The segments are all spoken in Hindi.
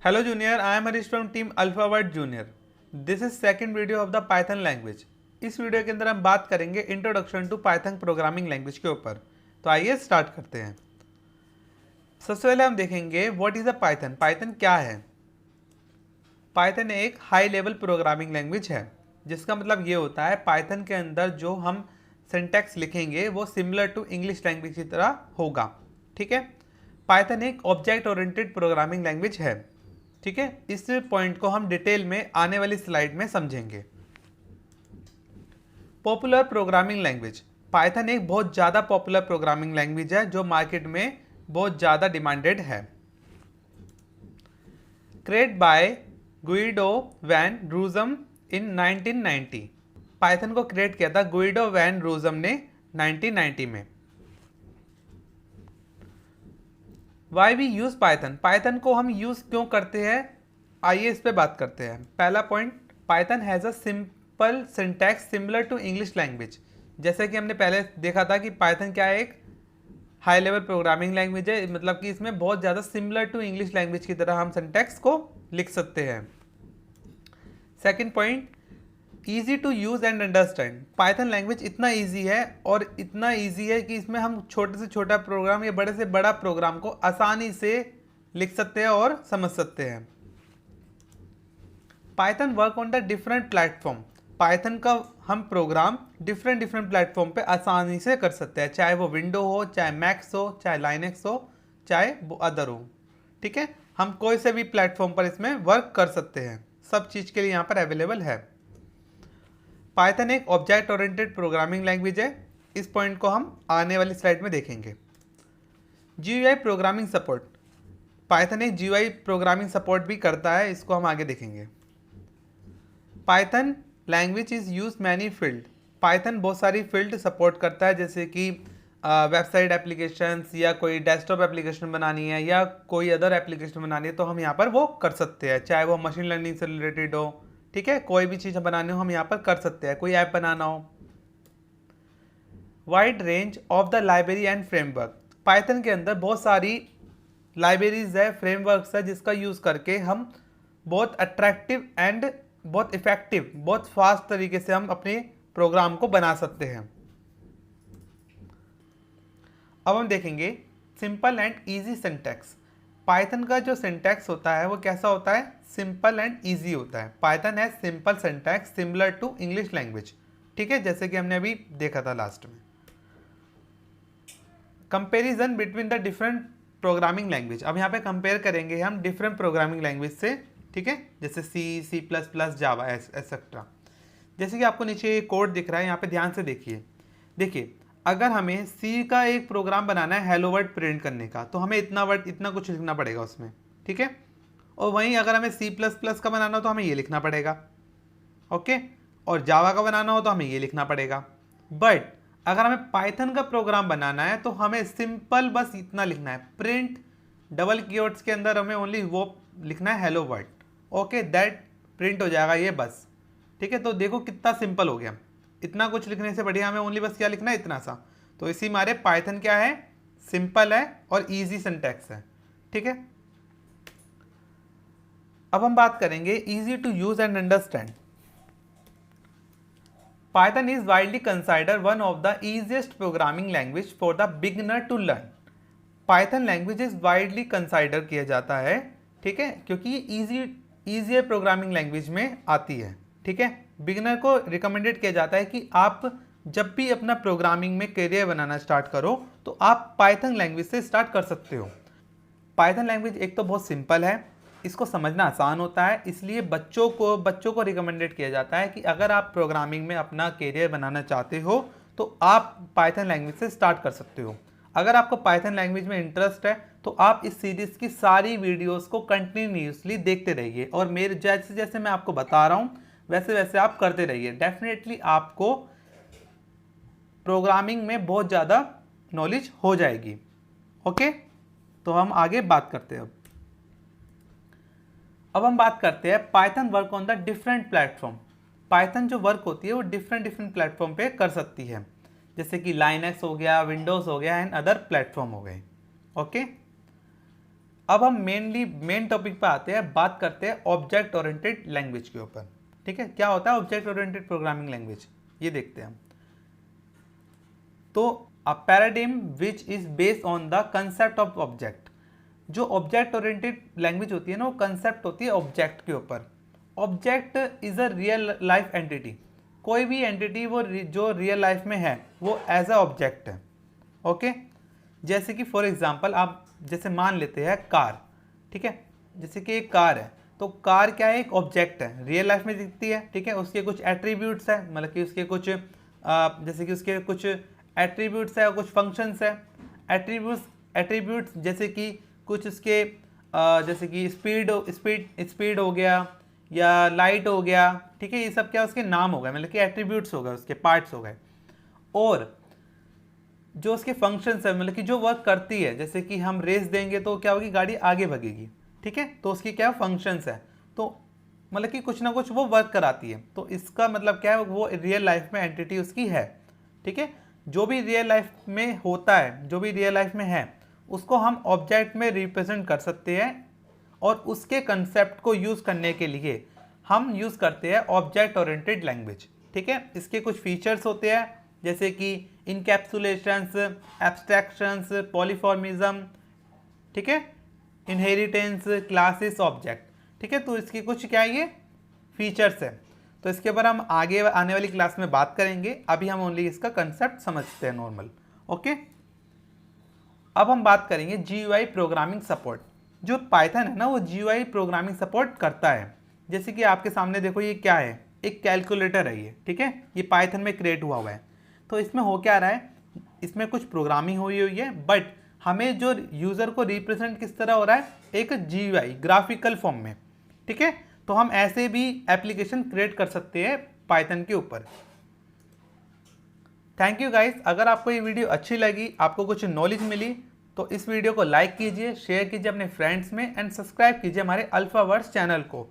Hello Junior, I am Harish from team Alphabet Junior. This is second video of the Python language. इस वीडियो के अंदर हम बात करेंगे introduction to Python programming language के ऊपर। तो आइए स्टार्ट करते हैं। सबसे पहले हम देखेंगे what is a Python. Python क्या है? पाइथन एक हाई लेवल प्रोग्रामिंग लैंग्वेज है, जिसका मतलब ये होता है पाइथन के अंदर जो हम सिंटैक्स लिखेंगे वो सिमिलर टू इंग्लिश लैंग्वेज की तरह होगा। ठीक है, पाइथन एक ऑब्जेक्ट ओरिएंटेड प्रोग्रामिंग लैंग्वेज है। ठीक है, इस पॉइंट को हम डिटेल में आने वाली स्लाइड में समझेंगे। Popular programming language. पाइथन एक बहुत ज़्यादा पॉपुलर प्रोग्रामिंग लैंग्वेज है जो मार्केट में बहुत ज़्यादा डिमांडेड है। Created by Guido van Rossum in 1990। Python को क्रिएट किया था गुइडो वैन रूजम ने 1990 में। Why we use Python. Python को हम यूज़ क्यों करते हैं, आइए इस पे बात करते हैं। पहला point, Python has a simple syntax similar to English language. जैसे कि हमने पहले देखा था कि पाइथन क्या है, एक हाई लेवल प्रोग्रामिंग लैंग्वेज है, मतलब कि इसमें बहुत ज़्यादा सिमिलर टू इंग्लिश लैंग्वेज की तरह हम सिंटैक्स को लिख सकते हैं। Second point, easy to use and understand. Python language इतना ईजी है और इतना ईजी है कि इसमें हम छोटे से छोटा प्रोग्राम या बड़े से बड़ा प्रोग्राम को आसानी से लिख सकते हैं और समझ सकते हैं। Python work on the different platform. Python का हम प्रोग्राम डिफरेंट प्लेटफॉर्म पे आसानी से कर सकते हैं, चाहे वो विंडो हो, चाहे मैक्स हो, चाहे लाइनक्स हो, चाहे वो अदर हो। ठीक है, हम कोई से भी प्लेटफॉर्म पर इसमें वर्क कर सकते हैं, सब चीज़ के लिए यहाँ पर अवेलेबल है। पाइथन एक ऑब्जेक्ट ओरिएंटेड प्रोग्रामिंग लैंग्वेज है। इस पॉइंट को हम आने वाली स्लाइड में देखेंगे। GUI programming support. पाइथन एक जीयूआई प्रोग्रामिंग सपोर्ट भी करता है, इसको हम आगे देखेंगे। Python language is use many field. Python बहुत सारी फील्ड सपोर्ट करता है, जैसे कि वेबसाइट एप्लीकेशंस या कोई डेस्कटॉप एप्लीकेशन बनानी है या कोई अदर एप्लीकेशन बनानी है तो हम यहाँ पर वो कर सकते हैं, चाहे वो मशीन लर्निंग से रिलेटेड हो। ठीक है, कोई भी चीज़ बनानी हो हम यहाँ पर कर सकते हैं, कोई ऐप बनाना हो। Wide range of the library and framework. Python के अंदर बहुत सारी लाइब्रेरीज है, फ्रेमवर्क्स है, जिसका यूज़ करके हम बहुत अट्रैक्टिव एंड बहुत इफेक्टिव, बहुत फास्ट तरीके से हम अपने प्रोग्राम को बना सकते हैं। अब हम देखेंगे simple and easy syntax. Python का जो सिंटैक्स होता है वो कैसा होता है, सिंपल एंड ईजी होता है। पाइथन है simple syntax similar to English language. ठीक है, जैसे कि हमने अभी देखा था लास्ट में। Comparison between the different programming language. अब यहाँ पे कंपेयर करेंगे हम डिफरेंट प्रोग्रामिंग लैंग्वेज से। ठीक है, जैसे सी प्लस प्लस, जावा एक्सेट्रा। जैसे कि आपको नीचे कोड दिख रहा है, यहाँ पे ध्यान से देखिए अगर हमें सी का एक प्रोग्राम बनाना है हेलो वर्ड प्रिंट करने का, तो हमें इतना कुछ लिखना पड़ेगा उसमें। ठीक है, और वहीं अगर हमें सी प्लस प्लस का बनाना हो तो हमें ये लिखना पड़ेगा। ओके, और जावा का बनाना हो तो हमें ये लिखना पड़ेगा। बट अगर हमें पाइथन का प्रोग्राम बनाना है तो हमें सिंपल बस इतना लिखना है, प्रिंट डबल कीवर्ड्स के अंदर हमें ओनली वो लिखना है hello word. Okay, that print हो जाएगा ये बस। ठीक है, तो देखो कितना सिंपल हो गया। इतना कुछ लिखने से बढ़िया हमें ओनली बस क्या लिखना है, इतना सा। तो इसी मारे पाइथन क्या है, सिंपल है और इजी सिंटैक्स है। ठीक है, अब हम बात करेंगे easy to use and understand. Python is widely considered one of the easiest programming language for the beginner to learn. Python language is widely consider किया जाता है, ठीक है, क्योंकि ये ईजी प्रोग्रामिंग लैंग्वेज में आती है। ठीक है, बिगिनर को रिकमेंडेड किया जाता है कि आप जब भी अपना प्रोग्रामिंग में करियर बनाना स्टार्ट करो तो आप पाइथन लैंग्वेज से स्टार्ट कर सकते हो। पाइथन लैंग्वेज एक तो बहुत सिंपल है, इसको समझना आसान होता है, इसलिए बच्चों को रिकमेंडेड किया जाता है कि अगर आप प्रोग्रामिंग में अपना करियर बनाना चाहते हो तो आप पाइथन लैंग्वेज से स्टार्ट कर सकते हो। अगर आपको पाइथन लैंग्वेज में इंटरेस्ट है तो आप इस सीरीज़ की सारी वीडियोस को कंटिन्यूसली देखते रहिए और मेरे जैसे जैसे मैं आपको बता रहा हूँ वैसे वैसे आप करते रहिए। डेफिनेटली आपको प्रोग्रामिंग में बहुत ज़्यादा नॉलेज हो जाएगी। ओके, तो हम आगे बात करते हैं। अब हम बात करते हैं Python work on the different platform. Python जो वर्क होती है वो डिफरेंट प्लेटफॉर्म पे कर सकती है, जैसे कि लाइनक्स हो गया, विंडोज़ हो गया एंड अदर प्लेटफॉर्म हो गए। ओके, अब हम मेन टॉपिक पे आते हैं, बात करते हैं ऑब्जेक्ट ओरिएंटेड लैंग्वेज के ऊपर। ठीक है, क्या होता है ऑब्जेक्ट ओरिएंटेड प्रोग्रामिंग लैंग्वेज, ये देखते हैं हम। तो a paradigm which is based on the concept of object. जो ऑब्जेक्ट ओरिएंटेड लैंग्वेज होती है ना, वो कंसेप्ट होती है ऑब्जेक्ट के ऊपर। Object is a real life entity, कोई भी एंटिटी वो जो रियल लाइफ में है वो एज अ ऑब्जेक्ट है। ओके, जैसे कि फॉर एग्जांपल आप जैसे मान लेते हैं कार। ठीक है, जैसे कि एक कार है, तो कार क्या है, एक ऑब्जेक्ट है, रियल लाइफ में दिखती है। ठीक है, उसके कुछ एट्रीब्यूट्स है, मतलब कि उसके कुछ जैसे कि उसके कुछ एट्रीब्यूट्स है और कुछ फंक्शंस है। एट्रीब्यूट्स जैसे कि कुछ उसके जैसे कि स्पीड हो गया या लाइट हो गया। ठीक है, ये सब क्या उसके नाम हो गए, मतलब कि एट्रीब्यूट्स हो गए, उसके पार्ट्स हो गए। और जो उसके फंक्शंस है, मतलब कि जो वर्क करती है, जैसे कि हम रेस देंगे तो क्या होगी, गाड़ी आगे भगेगी। ठीक है, तो उसकी क्या फंक्शंस है, तो मतलब कि कुछ ना कुछ वो वर्क कराती है। तो इसका मतलब क्या है, वो रियल लाइफ में एंटिटी उसकी है। ठीक है, जो भी रियल लाइफ में होता है, जो भी रियल लाइफ में है, उसको हम ऑब्जेक्ट में रिप्रेजेंट कर सकते हैं। और उसके कंसेप्ट को यूज़ करने के लिए हम यूज़ करते हैं ऑब्जेक्ट ओरिएंटेड लैंग्वेज। ठीक है, इसके कुछ फीचर्स होते हैं, जैसे कि इनकैप्सुलेशंस, एब्स्ट्रैक्शंस, पॉलीफॉर्मिज्म। ठीक है, इनहेरिटेंस, क्लासेस, ऑब्जेक्ट। ठीक है, तो इसके कुछ क्या ये फीचर्स हैं। तो इसके ऊपर हम आगे आने वाली क्लास में बात करेंगे। अभी हम ओनली इसका कंसेप्ट समझते हैं नॉर्मल। ओके, अब हम बात करेंगे GUI प्रोग्रामिंग सपोर्ट। जो पाइथन है ना, वो GUI प्रोग्रामिंग सपोर्ट करता है। जैसे कि आपके सामने देखो, ये क्या है, एक कैलकुलेटर है ये। ठीक है, ये पाइथन में क्रिएट हुआ है। तो इसमें हो क्या रहा है, इसमें कुछ प्रोग्रामिंग हुई है, बट हमें जो यूज़र को रिप्रेजेंट किस तरह हो रहा है, एक GUI ग्राफिकल फॉर्म में। ठीक है, तो हम ऐसे भी एप्लीकेशन क्रिएट कर सकते हैं पाइथन के ऊपर। थैंक यू गाइस, अगर आपको ये वीडियो अच्छी लगी, आपको कुछ नॉलेज मिली, तो इस वीडियो को लाइक कीजिए, शेयर कीजिए अपने फ्रेंड्स में, एंड सब्सक्राइब कीजिए हमारे अल्फावर्स चैनल को।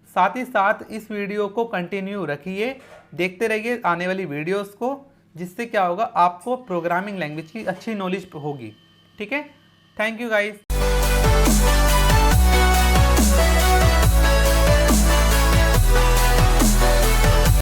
साथ ही साथ इस वीडियो को कंटिन्यू रखिए, देखते रहिए आने वाली वीडियोस को, जिससे क्या होगा, आपको प्रोग्रामिंग लैंग्वेज की अच्छी नॉलेज होगी। ठीक है, थैंक यू गाइस।